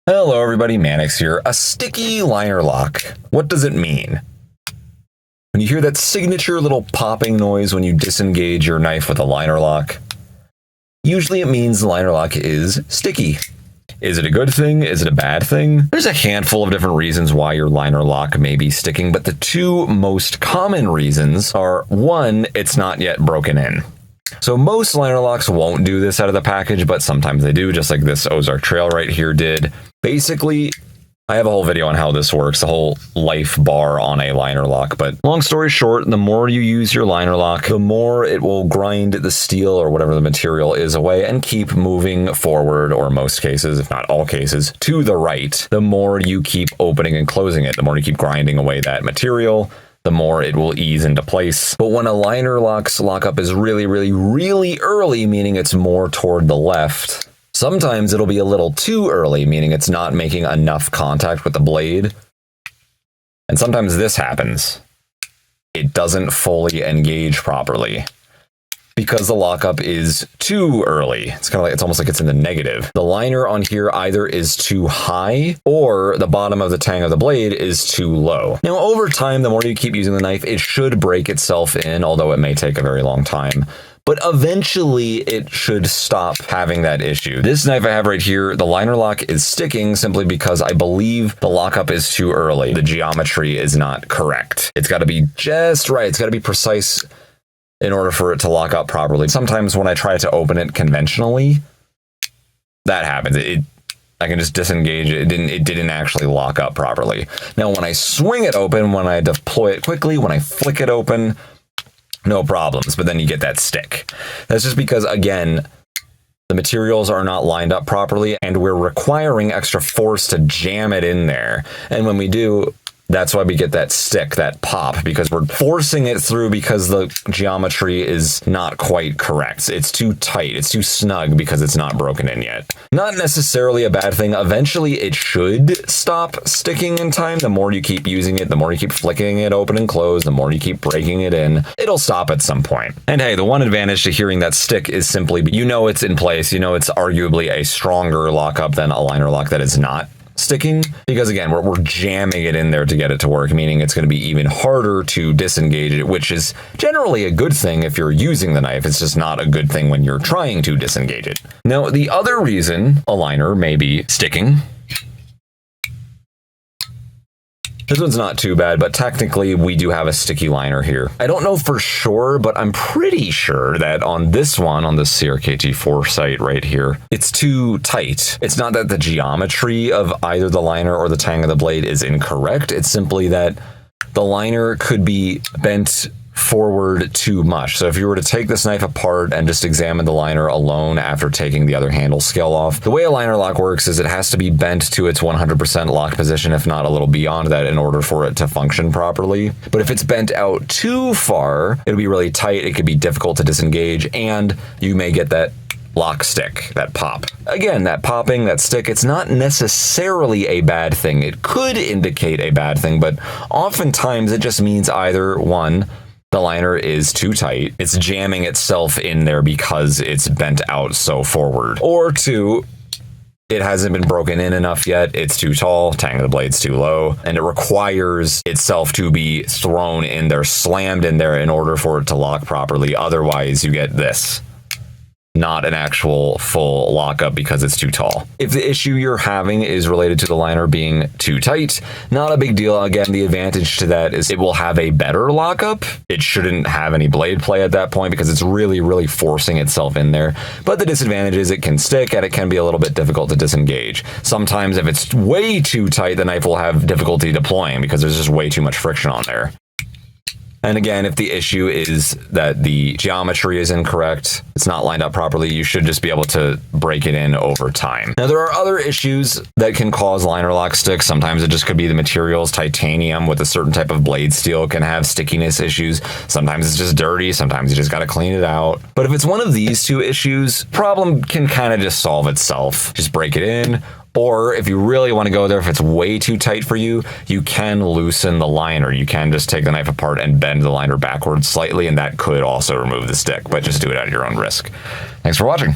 Hello everybody, Mannix here. A sticky liner lock. What does it mean? When you hear that signature little popping noise when you disengage your knife with a liner lock, usually it means the liner lock is sticky. Is it a good thing? Is it a bad thing? There's a handful of different reasons why your liner lock may be sticking, but the two most common reasons are, one, it's not yet broken in. So most liner locks won't do this out of the package, but sometimes they do, just like this Ozark Trail right here did. Basically, I have a whole video on how this works, the whole life bar on a liner lock, but long story short, the more you use your liner lock, the more it will grind the steel or whatever the material is away and keep moving forward, or most cases, if not all cases, to the right. The more you keep opening and closing it, the more you keep grinding away that material, the more it will ease into place. But when a liner lock's lockup is really early, meaning it's more toward the left, sometimes it'll be a little too early, meaning it's not making enough contact with the blade. And sometimes this happens. It doesn't fully engage properly because the lockup is too early. It's kind of like, it's almost like it's in the negative. The liner on here either is too high or the bottom of the tang of the blade is too low. Now, over time, the more you keep using the knife, it should break itself in, although it may take a very long time. But eventually it should stop having that issue. This knife I have right here, the liner lock is sticking simply because I believe the lockup is too early. The geometry is not correct. It's got to be just right. It's got to be precise in order for it to lock up properly. Sometimes when I try to open it conventionally, that happens. I can just disengage it. It didn't actually lock up properly. Now, when I swing it open, when I deploy it quickly, when I flick it open, no problems, but then you get that stick. That's just because, again, the materials are not lined up properly and we're requiring extra force to jam it in there. And when we do, that's why we get that stick, that pop, because we're forcing it through because the geometry is not quite correct. It's too tight, it's too snug because it's not broken in yet. Not necessarily a bad thing. Eventually it should stop sticking in time. The more you keep using it, the more you keep flicking it open and close, the more you keep breaking it in, it'll stop at some point. And hey, the one advantage to hearing that stick is simply, you know it's in place, you know it's arguably a stronger lockup than a liner lock that is not sticking, because again, we're jamming it in there to get it to work, meaning it's going to be even harder to disengage it, which is generally a good thing if you're using the knife. It's just not a good thing when you're trying to disengage it. Now, the other reason a liner may be sticking, this one's not too bad, but technically we do have a sticky liner here. I don't know for sure, but I'm pretty sure that on this one, on the CRKT4 site right here, it's too tight. It's not that the geometry of either the liner or the tang of the blade is incorrect. It's simply that the liner could be bent forward too much. So if you were to take this knife apart and just examine the liner alone after taking the other handle scale off, the way a liner lock works is it has to be bent to its 100% lock position, if not a little beyond that, in order for it to function properly. But if it's bent out too far, it'll be really tight, it could be difficult to disengage, and you may get that lock stick, that pop. Again, that popping, that stick, it's not necessarily a bad thing. It could indicate a bad thing, but oftentimes it just means either, one, the liner is too tight, it's jamming itself in there because it's bent out so forward. Or two, it hasn't been broken in enough yet, it's too tall, tang of the blade's too low, and it requires itself to be thrown in there, slammed in there in order for it to lock properly. Otherwise, you get this. Not an actual full lockup because it's too tall. If the issue you're having is related to the liner being too tight, not a big deal. Again, the advantage to that is it will have a better lockup. It shouldn't have any blade play at that point because it's really forcing itself in there. But the disadvantage is it can stick and it can be a little bit difficult to disengage. Sometimes if it's way too tight, the knife will have difficulty deploying because there's just way too much friction on there. And again, if the issue is that the geometry is incorrect, it's not lined up properly, you should just be able to break it in over time. Now, there are other issues that can cause liner lock sticks. Sometimes it just could be the materials. Titanium with a certain type of blade steel can have stickiness issues. Sometimes it's just dirty. Sometimes you just got to clean it out. But if it's one of these two issues, problem can kind of just solve itself. Just break it in. Or if you really want to go there, if it's way too tight for you, you can loosen the liner. You can just take the knife apart and bend the liner backwards slightly, and that could also remove the stick, but just do it at your own risk. Thanks for watching.